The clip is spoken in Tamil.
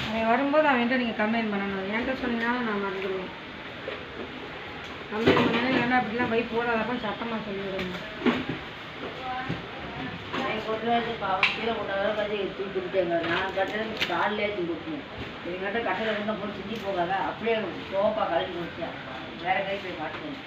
அவன் வரும்போது அவன்கிட்ட நீங்கள் கம்ப்ளைண்ட் பண்ணணும். என்கிட்ட சொன்னீங்கன்னா நான் மறந்துடுவேன். கம்ப்ளைண்ட் பண்ணாலும் இல்லைன்னா அப்படிலாம் பைக் போடாதப்போ சத்தமாக சொல்லிவிடுங்க. கீழே கொண்டாட கதை தூக்கி கொடுத்தேங்க. நான் கட்டளை காலிலே தூக்கி கொடுத்தேன். எங்கிட்ட கட்டளை இருந்தால் போட்டு செஞ்சு போகாத அப்படியே சோப்பா கலந்து கொடுத்தேன். வேற கை போய் காட்டுவேன்.